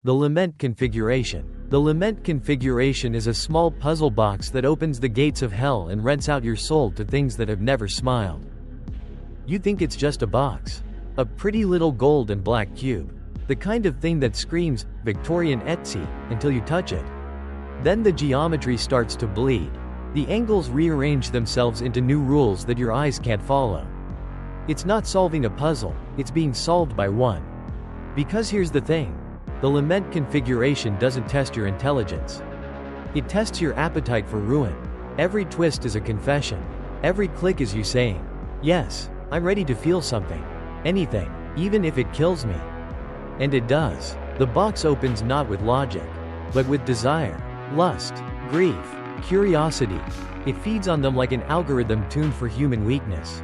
The Lament Configuration. The Lament Configuration is a small puzzle box that opens the gates of hell and rents out your soul to things that have never smiled. You think it's just a box. A pretty little gold and black cube. The kind of thing that screams, Victorian Etsy, until you touch it. Then the geometry starts to bleed. The angles rearrange themselves into new rules that your eyes can't follow. It's not solving a puzzle, it's being solved by one. Because here's the thing. The Lament Configuration doesn't test your intelligence. It tests your appetite for ruin. Every twist is a confession. Every click is you saying, yes, I'm ready to feel something. Anything, even if it kills me. And it does. The box opens not with logic, but with desire, lust, grief, curiosity. It feeds on them like an algorithm tuned for human weakness.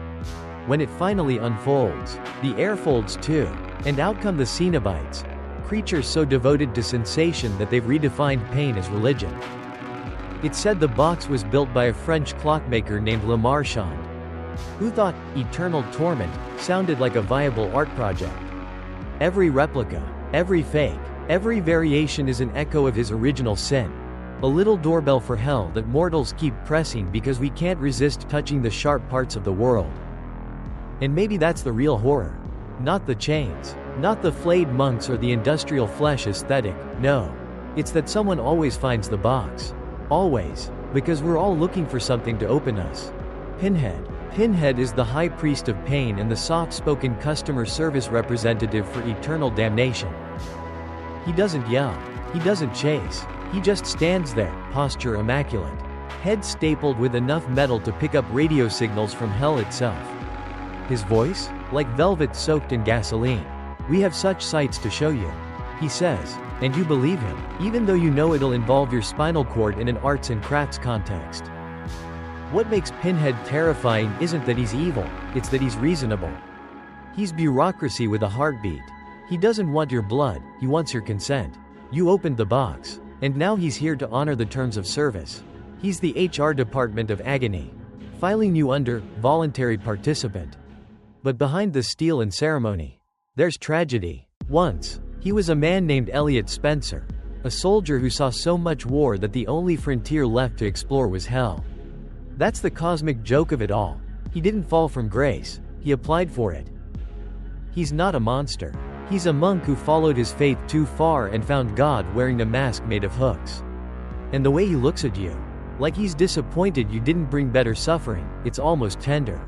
When it finally unfolds, the air folds too, and out come the Cenobites. Creatures so devoted to sensation that they've redefined pain as religion. It's said the box was built by a French clockmaker named Le Marchand, who thought eternal torment sounded like a viable art project. Every replica, every fake, every variation is an echo of his original sin. A little doorbell for hell that mortals keep pressing because we can't resist touching the sharp parts of the world. And maybe that's the real horror. Not the chains, not the flayed monks or the industrial flesh aesthetic, no. It's that someone always finds the box. Always. Because we're all looking for something to open us. Pinhead. Pinhead is the high priest of pain and the soft-spoken customer service representative for eternal damnation. He doesn't yell. He doesn't chase. He just stands there, posture immaculate. Head stapled with enough metal to pick up radio signals from hell itself. His voice? Like velvet soaked in gasoline. We have such sights to show you. He says. And you believe him, even though you know it'll involve your spinal cord in an arts and crafts context. What makes Pinhead terrifying isn't that he's evil, it's that he's reasonable. He's bureaucracy with a heartbeat. He doesn't want your blood, he wants your consent. You opened the box. And now he's here to honor the terms of service. He's the HR department of agony. Filing you under, voluntary participant. But behind the steel and ceremony, there's tragedy. Once, he was a man named Elliot Spencer. A soldier who saw so much war that the only frontier left to explore was hell. That's the cosmic joke of it all. He didn't fall from grace, he applied for it. He's not a monster. He's a monk who followed his faith too far and found God wearing a mask made of hooks. And the way he looks at you, like he's disappointed you didn't bring better suffering, it's almost tender.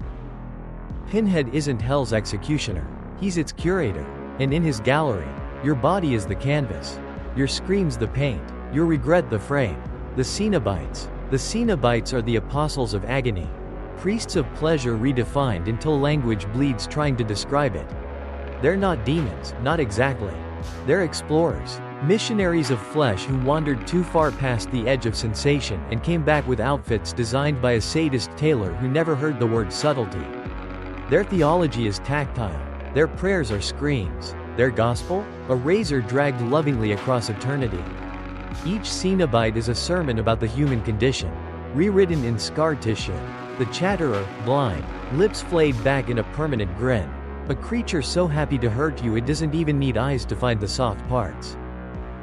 Pinhead isn't hell's executioner, he's its curator. And in his gallery, your body is the canvas. Your screams the paint, your regret the frame. The Cenobites. The Cenobites are the apostles of agony. Priests of pleasure redefined until language bleeds trying to describe it. They're not demons, not exactly. They're explorers. Missionaries of flesh who wandered too far past the edge of sensation and came back with outfits designed by a sadist tailor who never heard the word subtlety. Their theology is tactile. Their prayers are screams. Their gospel? A razor dragged lovingly across eternity. Each Cenobite is a sermon about the human condition, rewritten in scar tissue. The chatterer, blind, lips flayed back in a permanent grin. A creature so happy to hurt you it doesn't even need eyes to find the soft parts.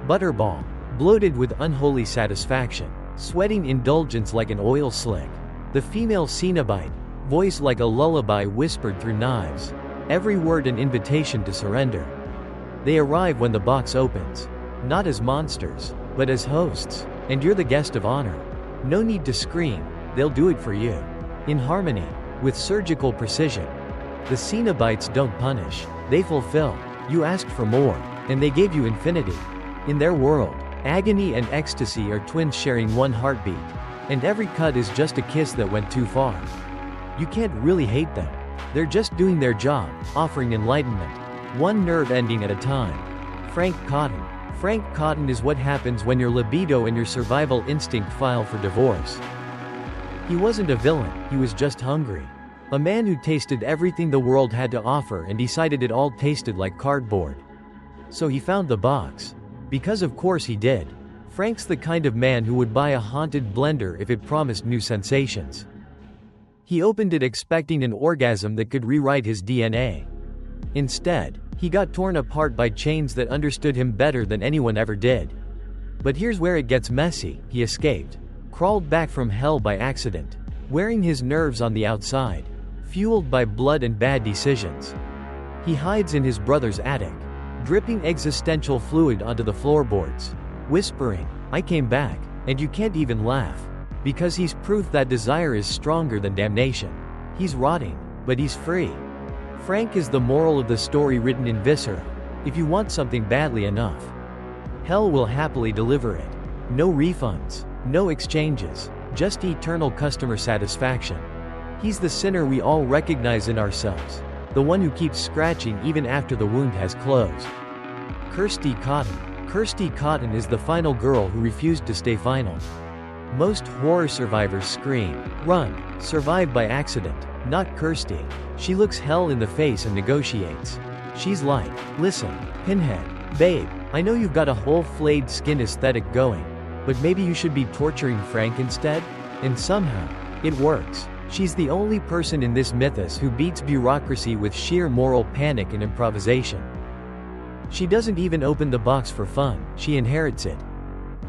Butterball, bloated with unholy satisfaction, sweating indulgence like an oil slick. The female Cenobite, voice like a lullaby whispered through knives. Every word an invitation to surrender. They arrive when the box opens. Not as monsters, but as hosts. And you're the guest of honor. No need to scream, they'll do it for you. In harmony, with surgical precision. The Cenobites don't punish, they fulfill. You asked for more, and they gave you infinity. In their world, agony and ecstasy are twins sharing one heartbeat. And every cut is just a kiss that went too far. You can't really hate them. They're just doing their job, offering enlightenment. One nerve ending at a time. Frank Cotton. Frank Cotton is what happens when your libido and your survival instinct file for divorce. He wasn't a villain, he was just hungry. A man who tasted everything the world had to offer and decided it all tasted like cardboard. So he found the box. Because of course he did. Frank's the kind of man who would buy a haunted blender if it promised new sensations. He opened it expecting an orgasm that could rewrite his DNA. Instead, He got torn apart by chains that understood him better than anyone ever did. But here's where it gets messy. He escaped. Crawled back from hell by accident. Wearing his nerves on the outside. Fueled by blood and bad decisions. He hides in his brother's attic. Dripping existential fluid onto the floorboards. Whispering, "I came back," and you can't even laugh. Because he's proof that desire is stronger than damnation. He's rotting, but he's free. Frank is the moral of the story written in viscera. If you want something badly enough, hell will happily deliver it. No refunds, no exchanges, just eternal customer satisfaction. He's the sinner we all recognize in ourselves. The one who keeps scratching even after the wound has closed. Kirsty Cotton. Kirsty Cotton is the final girl who refused to stay final. Most horror survivors scream, run, survive by accident. Not Kirsty. She looks hell in the face and negotiates. She's like, "Listen, Pinhead, babe, I know you've got a whole flayed skin aesthetic going, but maybe you should be torturing Frank instead?" And somehow, it works. She's the only person in this mythos who beats bureaucracy with sheer moral panic and improvisation. She doesn't even open the box for fun, she inherits it.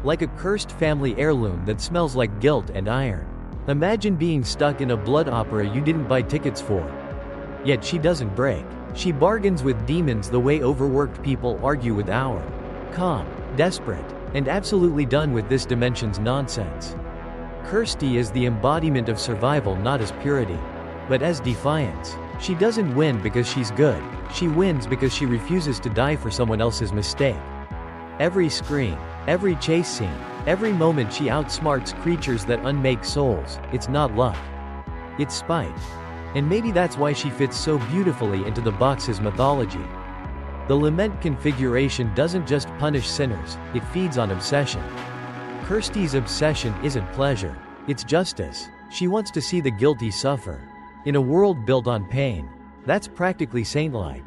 Like a cursed family heirloom that smells like guilt and iron. Imagine being stuck in a blood opera you didn't buy tickets for. Yet she doesn't break. She bargains with demons the way overworked people argue with our calm, desperate, and absolutely done with this dimension's nonsense. Kirsty is the embodiment of survival not as purity, but as defiance. She doesn't win because she's good, she wins because she refuses to die for someone else's mistake. Every scream, every chase scene, every moment she outsmarts creatures that unmake souls. It's not luck. It's spite. And maybe that's why she fits so beautifully into the box's mythology. The Lament Configuration doesn't just punish sinners, it feeds on obsession. Kirsty's obsession isn't pleasure, it's justice. She wants to see the guilty suffer. In a world built on pain. That's practically saint-like.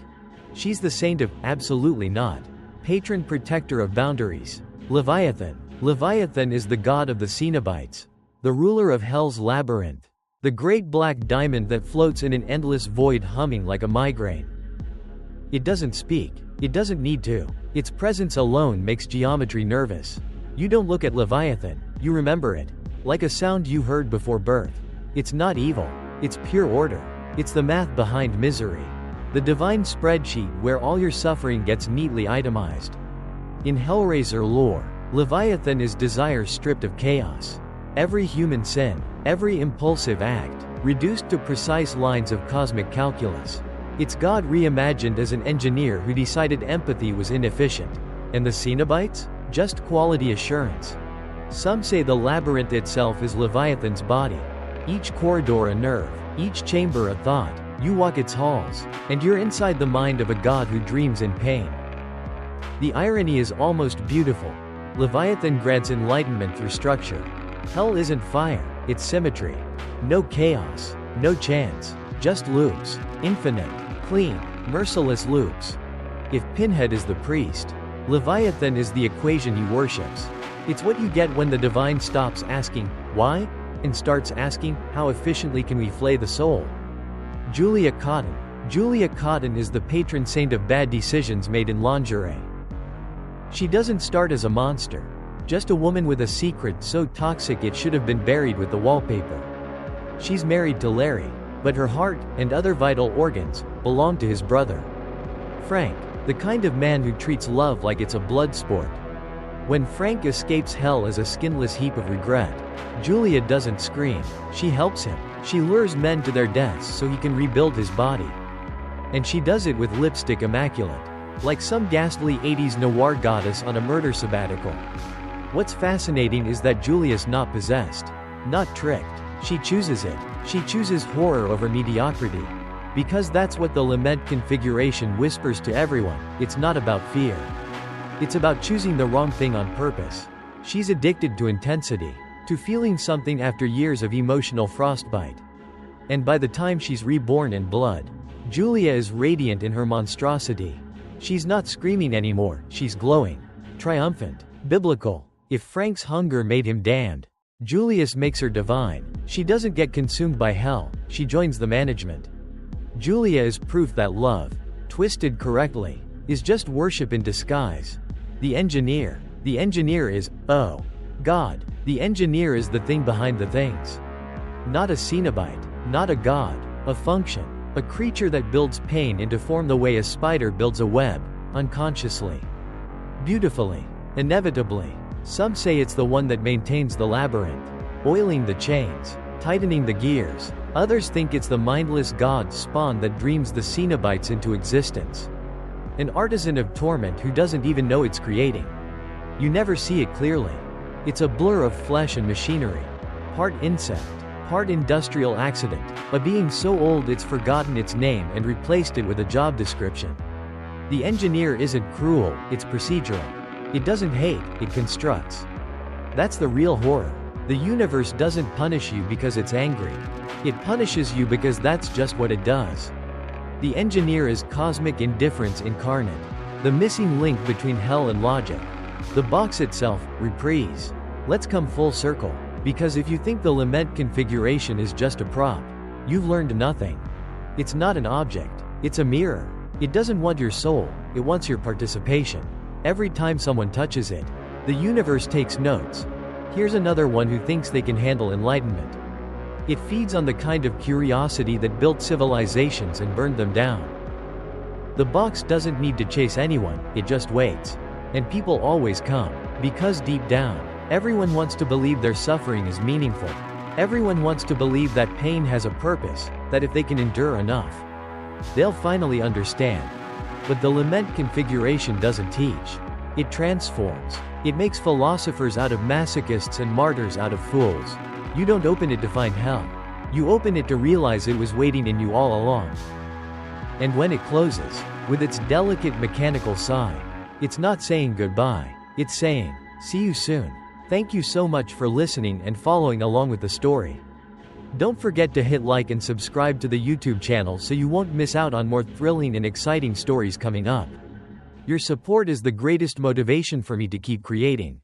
She's the saint of absolutely not. Patron protector of boundaries. Leviathan. Leviathan is the god of the Cenobites. The ruler of hell's labyrinth. The great black diamond that floats in an endless void humming like a migraine. It doesn't speak. It doesn't need to. Its presence alone makes geometry nervous. You don't look at Leviathan, you remember it. Like a sound you heard before birth. It's not evil. It's pure order. It's the math behind misery. The divine spreadsheet where all your suffering gets neatly itemized. In Hellraiser lore, Leviathan is desire stripped of chaos. Every human sin, every impulsive act, reduced to precise lines of cosmic calculus. It's God reimagined as an engineer who decided empathy was inefficient. And the Cenobites? Just quality assurance. Some say the labyrinth itself is Leviathan's body. Each corridor a nerve, each chamber a thought. You walk its halls, and you're inside the mind of a god who dreams in pain. The irony is almost beautiful. Leviathan grants enlightenment through structure. Hell isn't fire, it's symmetry. No chaos, no chance, just loops. Infinite, clean, merciless loops. If Pinhead is the priest, Leviathan is the equation he worships. It's what you get when the divine stops asking, why? And starts asking, how efficiently can we flay the soul? Julia Cotton. Julia Cotton is the patron saint of bad decisions made in lingerie. She doesn't start as a monster. Just a woman with a secret so toxic it should have been buried with the wallpaper. She's married to Larry, but her heart, and other vital organs, belong to his brother. Frank, the kind of man who treats love like it's a blood sport. When Frank escapes hell as a skinless heap of regret, Julia doesn't scream, she helps him. She lures men to their deaths so he can rebuild his body. And she does it with lipstick immaculate. Like some ghastly 80s noir goddess on a murder sabbatical. What's fascinating is that Julia's not possessed. Not tricked. She chooses it. She chooses horror over mediocrity. Because that's what the Lament Configuration whispers to everyone, it's not about fear. It's about choosing the wrong thing on purpose. She's addicted to intensity. To feeling something after years of emotional frostbite. And by the time she's reborn in blood, Julia is radiant in her monstrosity. She's not screaming anymore, she's glowing. Triumphant. Biblical. If Frank's hunger made him damned, Julius makes her divine. She doesn't get consumed by hell, she joins the management. Julia is proof that love, twisted correctly, is just worship in disguise. The engineer. The engineer is, oh, God. The engineer is the thing behind the things. Not a Cenobite, not a god, a function, a creature that builds pain into form the way a spider builds a web, unconsciously. Beautifully. Inevitably. Some say it's the one that maintains the labyrinth, oiling the chains, tightening the gears. Others think it's the mindless god spawn that dreams the Cenobites into existence. An artisan of torment who doesn't even know it's creating. You never see it clearly. It's a blur of flesh and machinery. Part insect, part industrial accident, a being so old it's forgotten its name and replaced it with a job description. The engineer isn't cruel, it's procedural. It doesn't hate, it constructs. That's the real horror. The universe doesn't punish you because it's angry. It punishes you because that's just what it does. The engineer is cosmic indifference incarnate. The missing link between hell and logic. The box itself, reprise. Let's come full circle. Because if you think the Lament Configuration is just a prop, you've learned nothing. It's not an object. It's a mirror. It doesn't want your soul, it wants your participation. Every time someone touches it, the universe takes notes. Here's another one who thinks they can handle enlightenment. It feeds on the kind of curiosity that built civilizations and burned them down. The box doesn't need to chase anyone, it just waits. And people always come. Because deep down, everyone wants to believe their suffering is meaningful. Everyone wants to believe that pain has a purpose, that if they can endure enough, they'll finally understand. But the Lament Configuration doesn't teach. It transforms. It makes philosophers out of masochists and martyrs out of fools. You don't open it to find hell. You open it to realize it was waiting in you all along. And when it closes, with its delicate mechanical sigh, it's not saying goodbye. It's saying, see you soon. Thank you so much for listening and following along with the story. Don't forget to hit like and subscribe to the YouTube channel so you won't miss out on more thrilling and exciting stories coming up. Your support is the greatest motivation for me to keep creating.